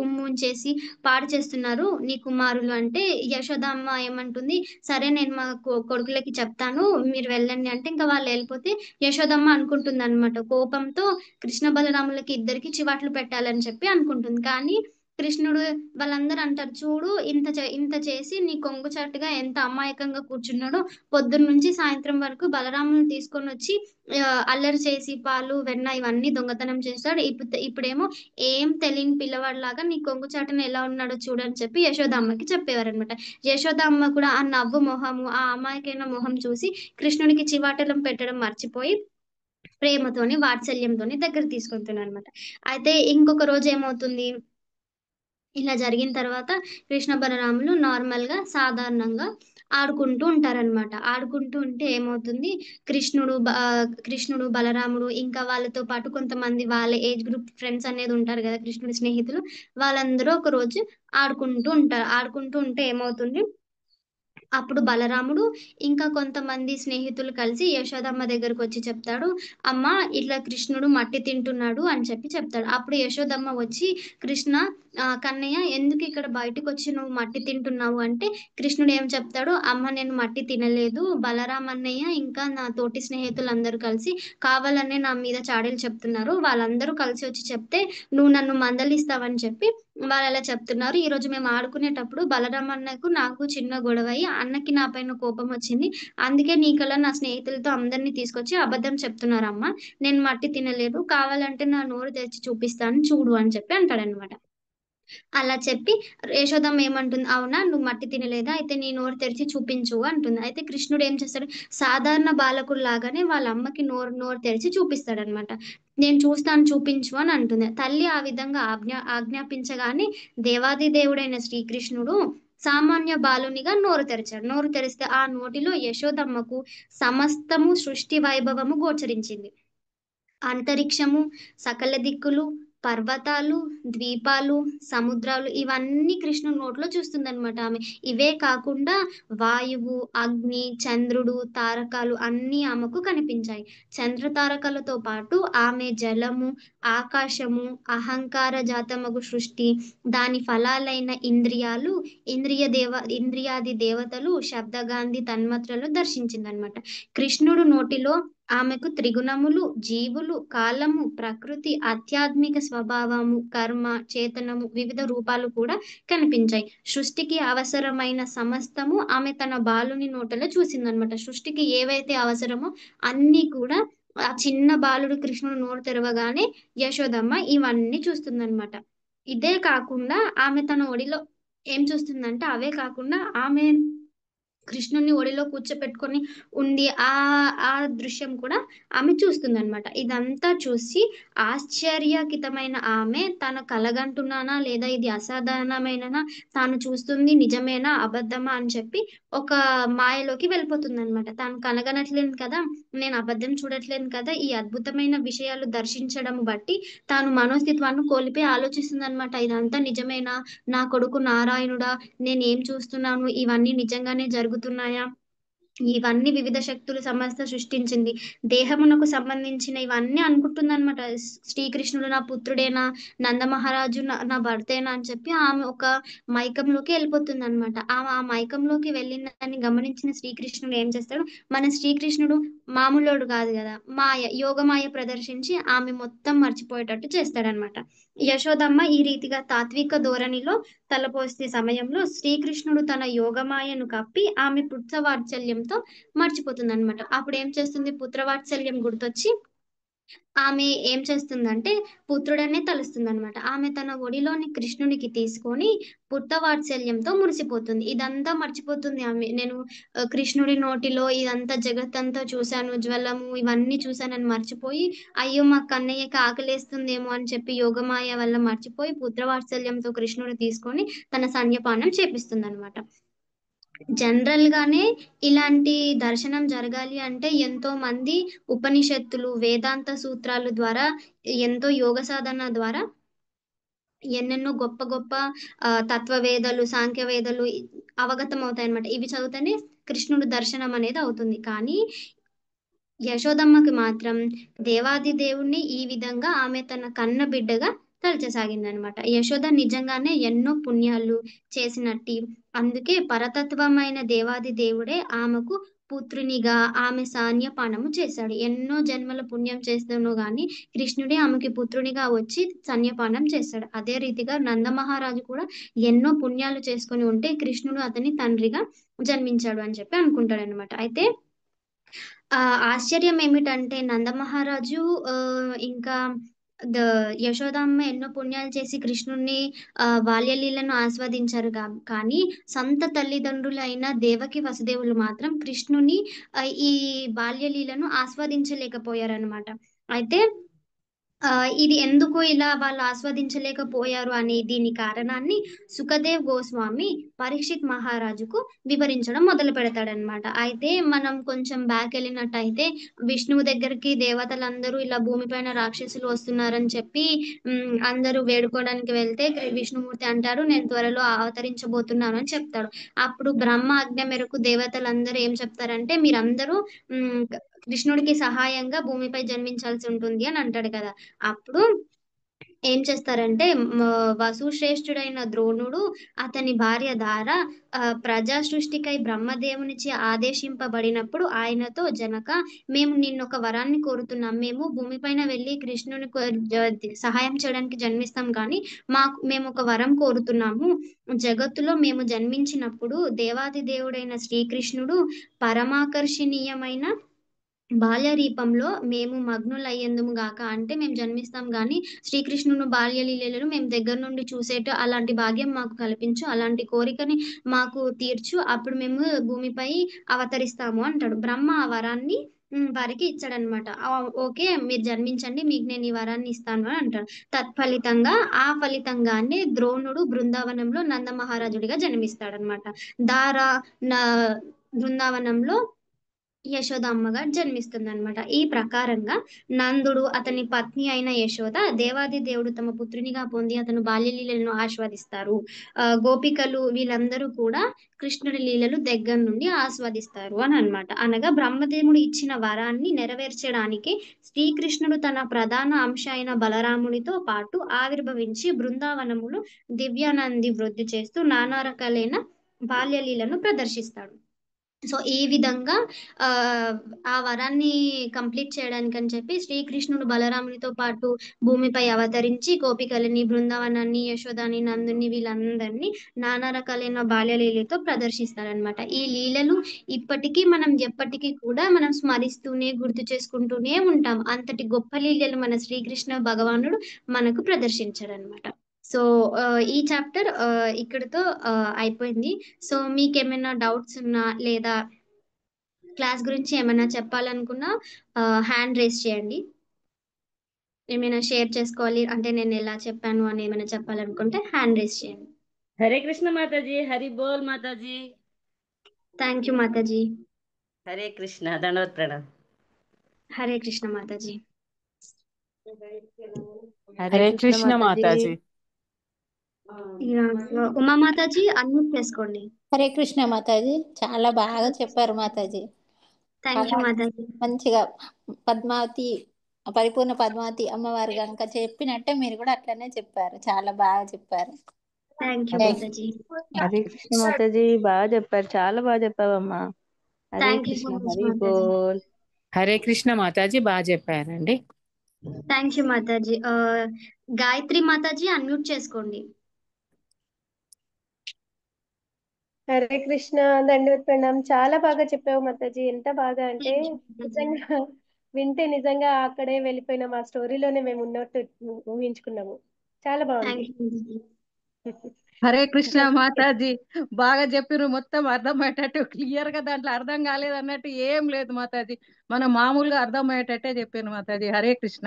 A: ఉమ్ముంచేసి పాడు చేస్తున్నారు నీ కుమారులు అంటే, యశోదమ్మ ఏమంటుంది, సరే నేను మా కొడుకులకి చెప్తాను, మీరు వెళ్ళండి అంటే ఇంకా వాళ్ళెళ్ళిపోతే యశోదమ్మ అనుకుంటుందనమాట. కోపంతో కృష్ణ బలరాములకి ఇద్దరికీ చివాట్లు పెట్టాలని చెప్పి అనుకుంటుంది. కానీ కృష్ణుడు వాళ్ళందరూ అంటారు, చూడు ఇంత చేసి నీ కొంగు చాటుగా ఎంత అమాయకంగా కూర్చున్నాడో, పొద్దున్నుంచి సాయంత్రం వరకు బలరాముని తీసుకొనొచ్చి అల్లరి చేసి పాలు, వెన్న ఇవన్నీ దొంగతనం చేశాడు. ఇప్పుడేమో ఏం తెలియని పిల్లవాడిలాగా నీ కొంగు చాటున ఎలా ఉన్నాడో చూడని చెప్పి యశోదమ్మకి చెప్పేవారనమాట. యశోదమ్మ కూడా ఆ నవ్వు మొహము, ఆ అమాయకమైన మొహం చూసి కృష్ణుడికి చివాటలం పెట్టడం మర్చిపోయి ప్రేమతోని, వాత్సల్యంతోని దగ్గరికి తీసుకుంటున్నారనమాట. అయితే ఇంకొక రోజు ఏమవుతుంది, ఇలా జరిగిన తర్వాత కృష్ణ బలరాములు నార్మల్‌గా సాధారణంగా ఆడుకుంటూ ఉంటారనమాట. ఆడుకుంటూ ఉంటే ఏమవుతుంది, కృష్ణుడు, బలరాముడు ఇంకా వాళ్ళతో పాటు కొంతమంది వాళ్ళ ఏజ్ గ్రూప్ ఫ్రెండ్స్ అనేది ఉంటారు గదా, కృష్ణుడి స్నేహితులు. వాళ్ళందరూ ఒకరోజు ఆడుకుంటూ ఉంటారు. ఆడుకుంటూ ఉంటే ఏమవుతుంది, అప్పుడు బలరాముడు ఇంకా కొంతమంది స్నేహితులు కలిసి యశోదమ్మ దగ్గరకొచ్చి చెప్తాడు, అమ్మ ఇట్లా కృష్ణుడు మట్టి తింటున్నాడు అని చెప్పి చెప్తాడు. అప్పుడు యశోదమ్మ వచ్చి, కృష్ణ కన్నయ్య ఎందుకు ఇక్కడ బయటకొచ్చి నువ్వు మట్టి తింటున్నావు అంటే, కృష్ణుడు ఏం చెప్తాడు, అమ్మ నేను మట్టి తినలేదు, బలరాం అన్నయ్య ఇంకా నా తోటి స్నేహితులందరూ కలిసి కావాలనే నా మీద చాడీలు చెప్తున్నారు. వాళ్ళందరూ కలిసి వచ్చి చెప్తే నువ్వు నన్ను మందలిస్తావని చెప్పి వాళ్ళలా చెప్తున్నారు. ఈరోజు మేము ఆడుకునేటప్పుడు బలరాం అన్నకు నాకు చిన్న గొడవయ్యి అన్నకి నా పైన కోపం వచ్చింది. అందుకే నీకలా నా స్నేహితులతో అందరిని తీసుకొచ్చి అబద్ధం చెప్తున్నారమ్మ. నేను మట్టి తినలేదు. కావాలంటే నా నోరు తెరిచి చూపిస్తాను చూడు అని చెప్పి అంటాడనమాట. అలా చెప్పి యశోదమ్మ ఏమంటుంది, అవునా నువ్వు మట్టి తినలేదా? అయితే నీ నోరు తెరిచి చూపించు అంటుంది. అయితే కృష్ణుడు ఏం చేస్తాడు, సాధారణ బాలకుడిలాగానే వాళ్ళ అమ్మకి నోరు నోరు తెరిచి చూపిస్తాడనమాట. నేను చూస్తాను చూపించు అని అంటుంది. తల్లి ఆ విధంగా ఆజ్ఞాపించగానే దేవాది దేవుడైన శ్రీకృష్ణుడు సామాన్య బాలునిగా నోరు తెరిచాడు. నోరు తెరిస్తే ఆ నోటిలో యశోదమ్మకు సమస్తము సృష్టి వైభవము గోచరించింది. అంతరిక్షము, సకల దిక్కులు, పర్వతాలు, ద్వీపాలు, సముద్రాలు ఇవన్నీ కృష్ణుని నోట్లో చూస్తుందనమాట ఆమె. ఇవే కాకుండా వాయువు, అగ్ని, చంద్రుడు, తారకాలు అన్నీ ఆమెకు కనిపించాయి. చంద్ర తారకాలతో పాటు ఆమె జలము, ఆకాశము, అహంకార జాతమగు సృష్టి, దాని ఫలాలైన ఇంద్రియాలు, ఇంద్రియాది దేవతలు, శబ్దగాంధి తన్మాత్రలు దర్శించిందనమాట. కృష్ణుడు నోటిలో ఆమెకు త్రిగుణములు, జీవులు, కాలము, ప్రకృతి, ఆధ్యాత్మిక స్వభావము, కర్మ, చేతనము, వివిధ రూపాలు కూడా కనిపించాయి. సృష్టికి అవసరమైన సమస్తము ఆమె తన బాలుని నోటలో చూసిందనమాట. సృష్టికి ఏవైతే అవసరమో అన్నీ కూడా ఆ చిన్న బాలుడు కృష్ణుడు నోరు తెరవగానే యశోదమ్మ ఇవన్నీ చూస్తుందనమాట. ఇదే కాకుండా ఆమె తన ఒడిలో ఏం చూస్తుందంటే, అవే కాకుండా ఆమె కృష్ణుడిని ఒడిలో కూర్చోపెట్టుకొని ఉండి ఆ దృశ్యం కూడా ఆమె చూస్తుందనమాట. ఇదంతా చూసి ఆశ్చర్యకితమైన ఆమె తన కలగంటున్నానా లేదా ఇది అసాధారణమైననా, తాను చూస్తుంది నిజమేనా అబద్ధమా అని చెప్పి ఒక మాయలోకి వెళ్ళిపోతుందనమాట. తాను కలగనట్లేదు కదా, నేను అబద్ధం చూడట్లేదు కదా, ఈ అద్భుతమైన విషయాలు దర్శించడం బట్టి తాను మనోస్థిత్వాన్ని కోల్పోయి ఆలోచిస్తుందనమాట. ఇదంతా నిజమేనా? నా కొడుకు నారాయణుడా? నేనేం చూస్తున్నాను? ఇవన్నీ నిజంగానే జరుగుతున్నాయా? ఇవన్నీ వివిధ శక్తులు సమస్త సృష్టించింది. దేహమునకు సంబంధించిన ఇవన్నీ అనుకుంటుందనమాట. శ్రీకృష్ణుడు నా పుత్రుడేనా? నందమహారాజు నా భర్తేనా? అని చెప్పి ఆమె ఒక మైకంలోకి వెళ్ళిపోతుందనమాట. ఆమె ఆ మైకంలోకి వెళ్ళిందని గమనించిన శ్రీకృష్ణుడు ఏం చేస్తాడు, మన శ్రీకృష్ణుడు మామూలోడు కాదు కదా! యోగమాయ ప్రదర్శించి ఆమె మొత్తం మర్చిపోయేటట్టు చేస్తాడనమాట. యశోదమ్మ ఈ రీతిగా తాత్విక ధోరణిలో తలపోసే సమయంలో శ్రీకృష్ణుడు తన యోగమాయను కప్పి ఆమె పుత్రవాత్సల్యంతో మర్చిపోతుందనమాట. అప్పుడు ఏం చేస్తుంది, పుత్రవాత్సల్యం గుర్తొచ్చి ఆమె ఏం చేస్తుందంటే పుత్రుడనే తలుస్తుందనమాట. ఆమె తన ఒడిలోని కృష్ణునికి తీసుకొని పుత్రవాత్సల్యంతో మురిసిపోతుంది. ఇదంతా మర్చిపోతుంది ఆమె. నేను కృష్ణుడి నోటిలో ఇదంతా జగత్తంతా చూశాను, జ్వలము ఇవన్నీ చూశానని మర్చిపోయి, అయ్యో మా కన్నయ్యకి ఆకలేస్తుందేమో అని చెప్పి యోగమాయ వల్ల మర్చిపోయి పుత్రవాత్సల్యంతో కృష్ణుడు తీసుకొని తన సంన్యపానం చేపిస్తుందనమాట. జనరల్ గానే ఇలాంటి దర్శనం జరగాలి అంటే ఎంతో మంది ఉపనిషత్తులు, వేదాంత సూత్రాలు ద్వారా, ఎంతో యోగ సాధన ద్వారా ఎన్నెన్నో గొప్ప గొప్ప తత్వవేదలు, సాంఖ్యవేదలు అవగతం అవుతాయన్నమాట. ఇవి చదివితేనే కృష్ణుడు దర్శనం అనేది అవుతుంది. కానీ యశోదమ్మకి మాత్రం దేవాది దేవుణ్ణి ఈ విధంగా ఆమె తన కన్న బిడ్డగా తలచసాగిందనమాట. యశోద నిజంగానే ఎన్నో పుణ్యాలు చేసినట్టి, అందుకే పరతత్వమైన దేవాది దేవుడే ఆమెకు పుత్రునిగా ఆమె సాన్యపానము చేశాడు. ఎన్నో జన్మల పుణ్యం చేస్తేనో గాని కృష్ణుడే ఆమెకి పుత్రునిగా వచ్చి సన్యపానం చేశాడు. అదే రీతిగా నందమహారాజు కూడా ఎన్నో పుణ్యాలు చేసుకొని ఉంటే కృష్ణుడు అతని తండ్రిగా జన్మించాడు అని చెప్పి అనుకుంటాడనమాట. అయితే ఆశ్చర్యం ఏమిటంటే నందమహారాజు ఇంకా ద యశోదమ్మ ఎన్నో పుణ్యాలు చేసి కృష్ణుడిని బాల్యలీలను ఆస్వాదించారు కానీ సొంత తల్లిదండ్రులైన దేవకి వసుదేవులు మాత్రం కృష్ణుని ఈ బాల్యలీలను ఆస్వాదించలేకపోయారనమాట. అయితే ఇది ఎందుకు ఇలా వాళ్ళు ఆస్వాదించలేకపోయారు అనే దీని కారణాన్ని సుఖదేవ్ గోస్వామి పరీక్షిత్ మహారాజుకు వివరించడం మొదలు పెడతాడనమాట. అయితే మనం కొంచెం బ్యాక్ వెళ్ళినట్టయితే విష్ణువు దగ్గరికి దేవతలందరూ ఇలా భూమిపైన రాక్షసులు వస్తున్నారని చెప్పి అందరూ వేడుకోవడానికి వెళ్తే విష్ణుమూర్తి అంటారు, నేను త్వరలో అవతరించబోతున్నాను అని చెప్తాడు. అప్పుడు బ్రహ్మ ఆజ్ఞ మేరకు దేవతలందరూ ఏం చెప్తారంటే, మీరందరూ కృష్ణుడికి సహాయంగా భూమిపై జన్మించాల్సి ఉంటుంది అని అంటాడు కదా. అప్పుడు ఏం చేస్తారంటే వసుశ్రేష్ఠుడైన ద్రోణుడు అతని భార్య ధార ప్రజా సృష్టికై బ్రహ్మదేవునిచే ఆదేశింపబడినప్పుడు ఆయనతో, జనక మేము నిన్నొక వరాన్ని కోరుతున్నాం. మేము భూమిపైన వెళ్ళి కృష్ణుని సహాయం చేయడానికి జన్మిస్తాం కానీ మేము ఒక వరం కోరుతున్నాము. జగత్తులో మేము జన్మించినప్పుడు దేవాది దేవుడైన శ్రీకృష్ణుడు పరమాకర్షణీయమైన బాల్య రూపంలో మేము మగ్నులయ్యేందుము గాక అంటే మేము జన్మిస్తాం గాని శ్రీకృష్ణుని బాల్య లీలలను మేము దగ్గర నుండి చూసేట అలాంటి భాగ్యం మాకు కల్పించు. అలాంటి కోరికని మాకు తీర్చు. అప్పుడు మేము భూమిపై అవతరిస్తాము అంటాడు. బ్రహ్మ ఆ వరాన్ని వారికి ఇచ్చాడనమాట. ఓకే. మీరు జన్మించండి. మీకు నేను ఈ వరాన్ని ఇస్తాను అని అంటాడు. తత్ఫలితంగా ఆ ఫలితంగానే ద్రోణుడు బృందావనంలో నందమహారాజుడిగా జన్మిస్తాడనమాట. దార నా బృందావనంలో యశోదమ్మగా జన్మిస్తుందనమాట. ఈ ప్రకారంగా నందుడు, అతని పత్ని అయిన యశోద దేవాది దేవుడు తమ పుత్రునిగా పొంది అతను బాల్య లీలలను ఆస్వాదిస్తారు. గోపికలు వీళ్ళందరూ కూడా కృష్ణుడి లీలలు దగ్గర నుండి ఆస్వాదిస్తారు అని అన్నమాట. అనగా బ్రహ్మదేవుడు ఇచ్చిన వరాన్ని నెరవేర్చడానికి శ్రీకృష్ణుడు తన ప్రధాన అంశ అయిన బలరామునితో పాటు ఆవిర్భవించి బృందావనములు దివ్యానంది వృద్ధి చేస్తూ నానా రకాలైన బాల్య లీలను ప్రదర్శిస్తాడు. సో ఈ విధంగా ఆ వరాన్ని కంప్లీట్ చేయడానికని చెప్పి శ్రీకృష్ణుడు బలరామునితో పాటు భూమిపై అవతరించి గోపికలని, బృందావనాన్ని, యశోదాని, నందుని వీళ్ళందరినీ నానా రకాలైన బాల్య లీలతో ప్రదర్శిస్తారనమాట. ఈ లీలలు ఇప్పటికీ మనం ఎప్పటికీ కూడా మనం స్మరిస్తూనే, గుర్తు చేసుకుంటూనే ఉంటాం. అంతటి గొప్ప లీలలు మన శ్రీకృష్ణ భగవానుడు మనకు ప్రదర్శించాడనమాట. సో ఈ చాప్టర్ ఇక్కడితో అయిపోయింది. సో మీకేమైనా డౌట్స్ ఉన్నా లేదా క్లాస్ గురించి ఏమైనా చెప్పాలనుకున్నా హ్యాండ్ రేస్ చేయండి. ఏమైనా షేర్ చేసుకోవాలి అంటే నేను ఎలా చెప్పాను అని ఏమైనా చెప్పాలనుకుంటే హ్యాండ్ రేస్ చేయండి.
B: హరే కృష్ణ మాతాజీ. హరి బోల్ మాతాజీ.
A: Thank you mataji.
B: హరే కృష్ణ. దండవత్ ప్రణామ్.
A: హరే కృష్ణ మాతాజీ.
C: హరే కృష్ణ మాతాజీ.
A: ఉమా మాతాజీ అన్మ్యూట్ చేసుకోండి.
D: హరే కృష్ణ మాతాజీ. చాలా బాగా చెప్పారు మాతాజీ.
A: Thank you Mataji.
D: మంచిగా పద్మావతి, పరిపూర్ణ పద్మావతి అమ్మవారు కనుక చెప్పినట్టే మీరు కూడా అట్లనే చెప్పారు. చాలా బాగా చెప్పారు.
A: Thank you mataji.
C: హరే కృష్ణ మాతాజీ. బాగా చెప్పారు. చాలా బాగా చెప్పావమ్మా. Hare
A: thank you so
C: Krishna.
A: Much
C: Hari
A: mataji.
C: బోల్.
E: హరే కృష్ణ మాతాజీ. బాగా చెప్పారండి.
A: Thank you mataji. Gayatri mataji unmute చేసుకోండి.
F: హరే కృష్ణ. దండవత్ ప్రణామ్. చాలా బాగా చెప్పావు మాతాజీ. ఎంత బాగా అంటే నిజంగా వింటే నిజంగా అక్కడే వెళ్ళిపోయిన మా స్టోరీలోనే మేము ఉన్నట్టు ఊహించుకున్నాము. చాలా బాగుంది.
G: హరే కృష్ణ మాతాజీ. బాగా చెప్పిరు. మొత్తం అర్థమయ్యేటట్టు క్లియర్ గా దాంట్లో అర్థం కాలేదు అన్నట్టు ఏం లేదు మాతాజీ. మనం మామూలుగా అర్థమయ్యేటట్టే చెప్పాను మాతాజీ. Hare Krishna.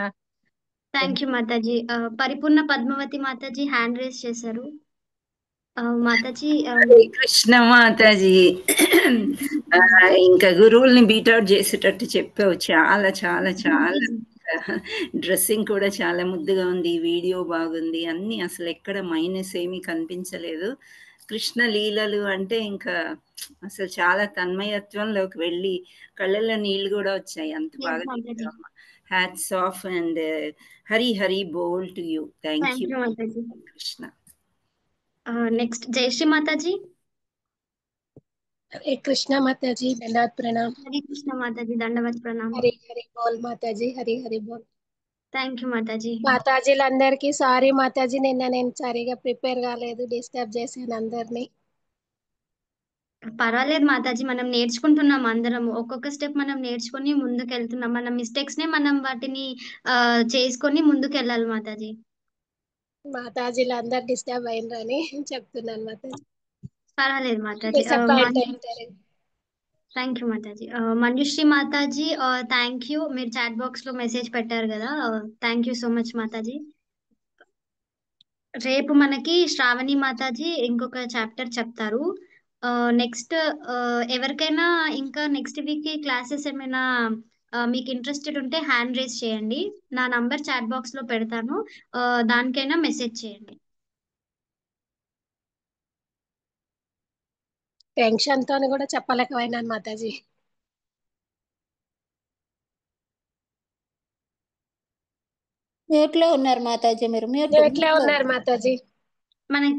A: Thank you mataji. Paripurna Padmavati Mataji hand race చేశారు. మాతాజీ
H: హరే కృష్ణ మాతాజీ. ఇంకా గురువుల్ని బీట్అవుట్ చేసేటట్టు చెప్పావు. చాలా చాలా చాలా డ్రెస్సింగ్ కూడా చాలా ముద్దుగా ఉంది. వీడియో బాగుంది. అన్ని అసలు ఎక్కడ మైనస్ ఏమీ కనిపించలేదు. కృష్ణ లీలలు అంటే ఇంకా అసలు చాలా తన్మయత్వంలోకి వెళ్ళి కళ్ళల్లో నీళ్ళు కూడా వచ్చాయి. అంత బాగా చెప్పావమ్మా. Hats off and Hari Hari బోల్ to you. Thank you Krishna.
A: Next Jayashri mataji.
I: Hare Krishna mataji. దండవత్ ప్రణామ్.
A: హరే కృష్ణ మాతాజీ. దండవత్ ప్రణామ్.
I: హరి హరి బోల్ మాతాజీ. హరి హరి బోల్.
A: Thank you mataji.
I: మాతాజీలందరికీ సారీ మాతాజీ. నేను సరిగా ప్రిపేర్ కాలేదు, డిస్టర్బ్ చేశాను అందరినీ.
A: పర్వాలేదు మాతాజీ. మనం నేర్చుకుంటున్నాం అందరం. ఒక్కొక్క స్టెప్ మనం నేర్చుకొని ముందుకు వెళ్తున్నాం. మన మిస్టేక్స్ నే మనం వాటిని చేసుకొని ముందుకు వెళ్ళాలి మాతాజీ.
I: మాతాజీలు అందరు డిస్టర్బ్ అయినరని చెప్తున్నాను మాతాజీ.
A: పర్వాలేదు Mataji. Thank you Mataji. Manjushree Mataji thank you. మీరు చాట్ బాక్స్ లో మెసేజ్ పెట్టారు కదా. Thank you so much Mataji. రేపు మనకి శ్రావణి మాతాజీ ఇంకొక చాప్టర్ చెప్తారు. నెక్స్ట్ ఎవరికైనా ఇంకా నెక్స్ట్ వీక్ కి క్లాసెస్ ఏమైనా మీకు ఇంట్రెస్టెడ్ ఉంటే హ్యాండ్ రేస్ చేయండి. నా నంబర్ చాట్ బాక్స్ లో పెడతాను. దానికైనా మెసేజ్ చేయండి.
I: టెన్షన్ తో కూడా చెప్పలేకపోయినాను మాతాజీ.
D: మ్యూట్ లో ఉన్నారు మాతాజీ. మీరు మ్యూట్
I: లో ఉన్నారు మాతాజీ.
A: మన